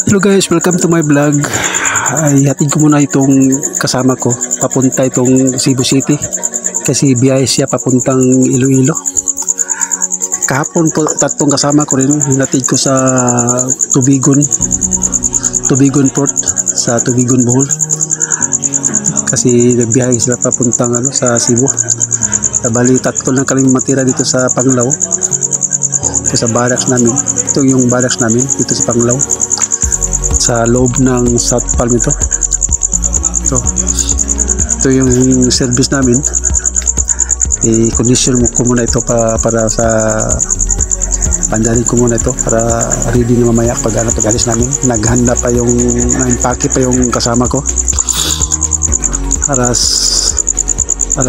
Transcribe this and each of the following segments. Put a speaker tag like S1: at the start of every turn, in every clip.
S1: Hello guys, welcome to my vlog. Ay, hatid ko muna itong kasama ko papunta itong Cebu City kasi biyahe siya papuntang Iloilo. Kahapon po tatlong kasama ko rin, hatid ko sa Tubigon Port sa Tubigon, Bohol. Kasi nagbiyahe sila papuntang sa Cebu. Bali tatlo lang kami matira dito sa Panglao. Ito sa barracks namin. Ito yung barracks namin dito sa Panglao. Sa loob ng South Palm ito. Ito yung service namin. I-condition ko muna ito para sa pandarin ko muna ito para ready na mamaya pag-alis namin. Naghanda pa yung na-impake pa yung kasama ko. Alas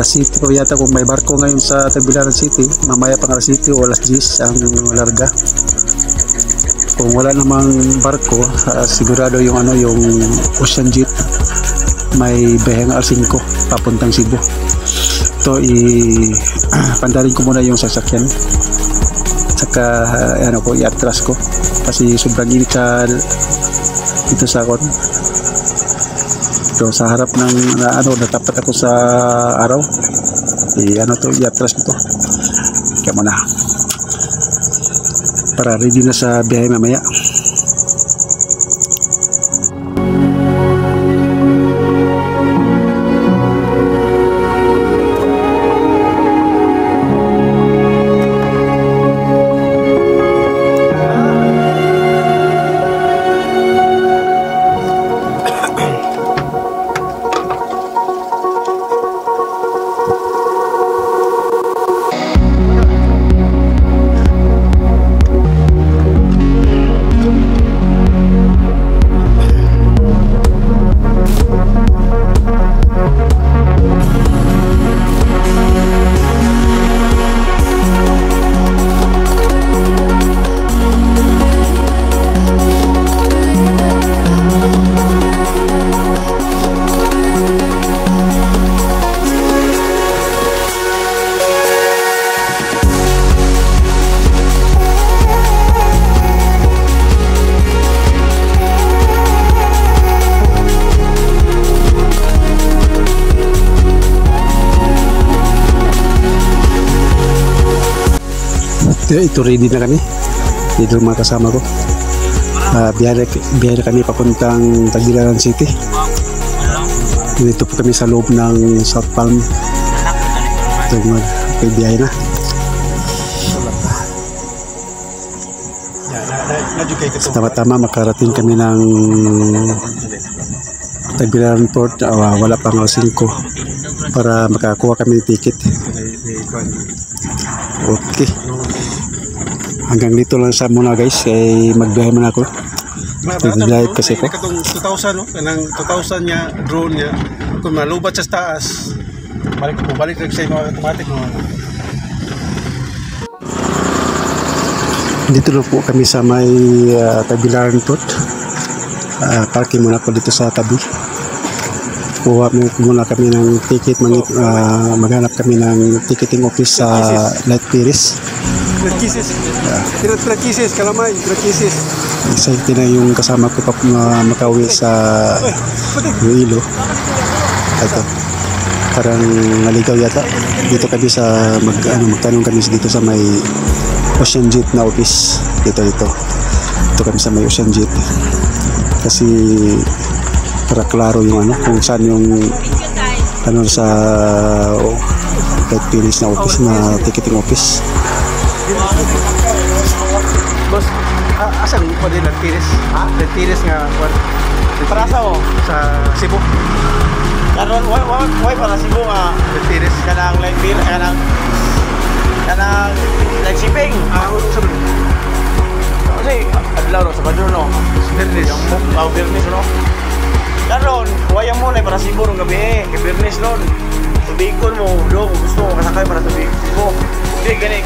S1: City pa yata kung may barko ngayon sa Tagbilaran City. Mamaya pang alas City o alas 10 ang larga. Kung wala namang barko, sigurado yung Ocean Jet may beheng R5 papuntang Cebu. Ito pandarin ko muna yung sasakyan. Saka i-atras ko kasi sobrang init dito sa akon. Ito sa harap ng natapat ako sa araw. I-atras ko to. Kaya muna. Para ready na sa biyahe mamaya. Ito ready na kami. Dito mga kasama ko. Biyahe na kami papuntang Tagbilaran City. Dito po kami sa loob ng South Palm. Ito biyahe na. Tama-tama makarating kami ng Tagbilaran Port. Wala pang alas 5 para makakuha kami ng ticket. Okay. Hanggang dito lang sa muna guys. Magbiyahe muna ako. Nag-drive kasi ko. 2,000 no? Kanang 2,000 niya, drone niya. Kung malubat sa taas, balik sa inyo automatic no? Dito na po kami sa may Tagbilaran Port. Parking muna ako dito sa tabi. Kuha muna kami ng ticket. Maghanap kami ng ticketing office sa Light Piris. Pirat-kisis, kalamay, pirat-kisis. Excited na yung kasama ko makauwi sa Iloilo. Ito, parang naligaw yata. Dito kami sa magtanong kami dito sa may Ocean Jet na office. Dito kami sa may Ocean Jet. Kasi para klaro yung kung saan yung sa Light Piris na office na ticketing office. Boss, asan pa din Lantiris? Lantiris nga para sa sa Cebu. Karon why para Cebu nga Lantiris kanang Lantiris kanang light shipping. Sabi. Kasi adlaw sa Padro no. Bernis yung Bernis no. Karon waya mo na para Cebu ng gabi, kay Bernis noon. Tubigon mo, gusto mo kasakay para sa Cebu. Hindi, gani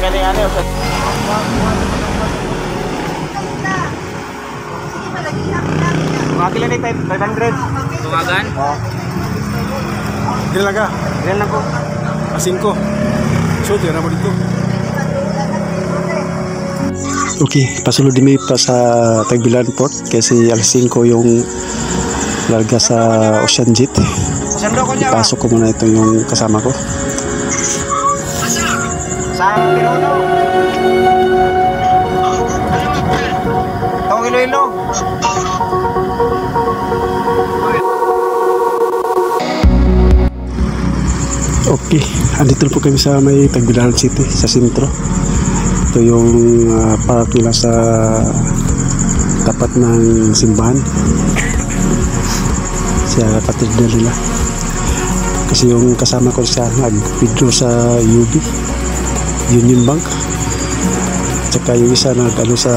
S1: mga kila ni 500 tumagan? Oo. Ilan lang ka? Ilan lang ko? 5 so, tira mo dito. Okay, pasulod din pa sa Tagbilan Port kasi alas 5 yung larga sa Ocean Jet. Ipasok ko muna ito yung kasama ko.
S2: Sa Pirono. Tawag Iloilo.
S1: Okay, andito po kami sa may Tagbilaran City, sa sentro. Ito yung park nila sa tapat ng simbahan sa katedral nila. Kasi yung kasama ko siya nag-withdraw sa UB, Union Bank. Tsaka yung isa nag-ano sa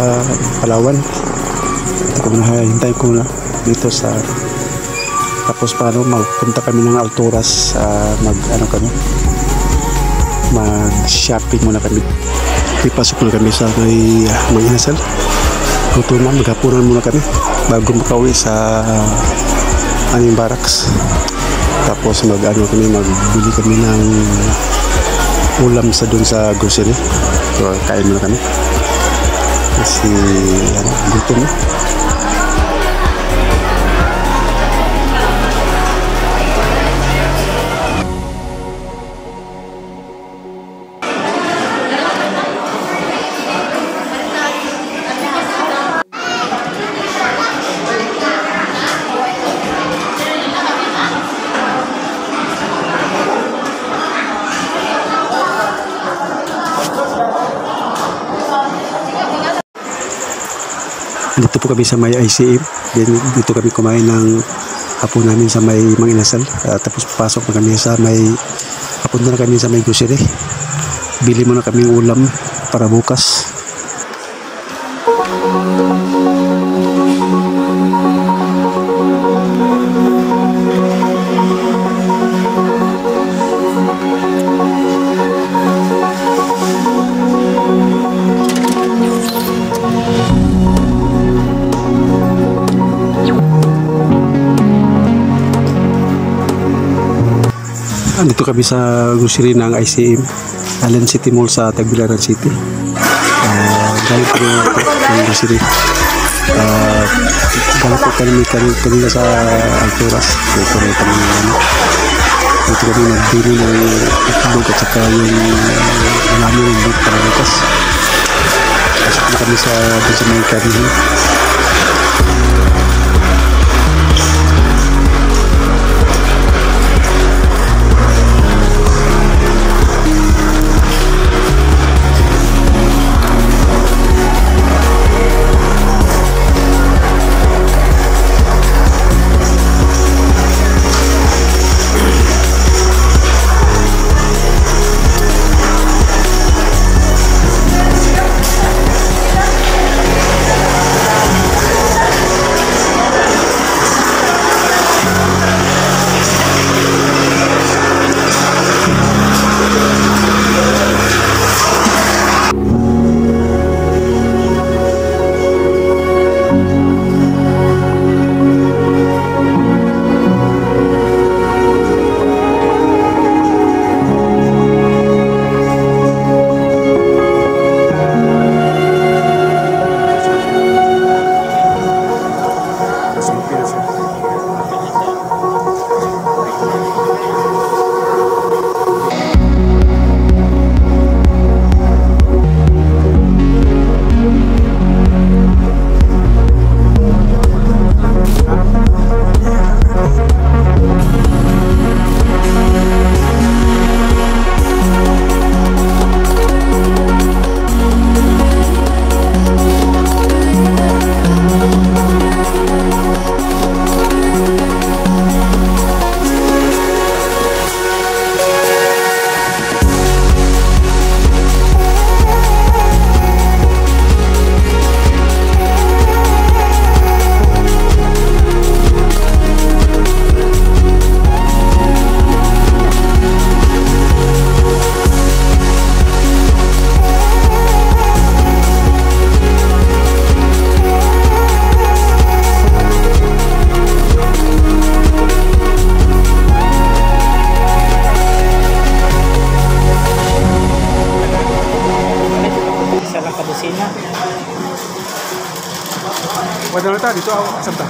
S1: Palawan. Ito ko na, hintay ko na dito sa, tapos paano magpunta kami ng Alturas, mag-shopping muna kami. Ipasok muna kami sa may Inasal. Tutunan, maghapunan muna kami bago makauwi sa aming barracks. Tapos magbili kami ng ulam sa dun sa grocery. So kain muna kami kasi gutom na. Dito po kami sa may ICM. Dito kami kumain ng hapon namin sa may Mang Inasal. Tapos papasok na kami sa papunta na kami sa may grocery. Bili muna kami ulam para bukas. Dito kami sa grocery ng ICM, Allen City Mall sa Tagbilaran City. Galing po ng grocery. Galing po kanina sa Alturas. Dito kami nagbili ng itlog at saka yung namin yung para bukas. Pasok na kami sa may kanihin. ta dito ako sa ta.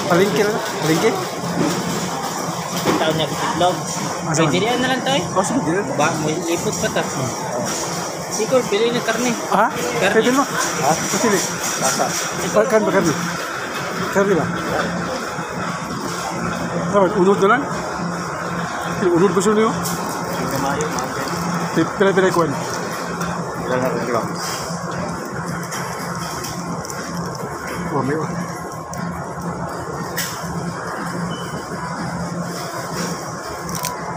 S1: Palengke na. Palengke.
S2: Taon niya itlog. Pwede rin na lang tayo.
S1: Oh, sige.
S2: Ba, may lipot pa ta. Siguro, pili na karne.
S1: Ha?
S2: Karne.
S1: Pwede mo? Ha? Pasili.
S2: Lasa.
S1: Kan ba karne? Karne ba? Dapat unod na lang. Unod gusto niyo? Pila-pila kuwan.
S2: Ilan na rin lang.
S1: Oh, may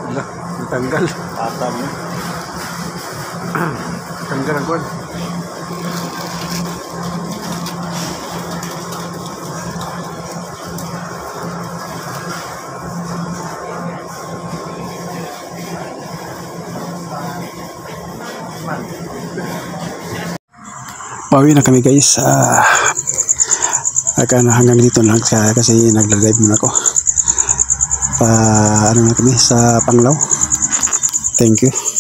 S1: Wala, tanggal.
S2: Atam.
S1: Tanggal ang kuwan. Pauwi na kami guys. Hanggang dito lang kasi nagla-live muna ako. Ano na kami sa Panglao. Thank you.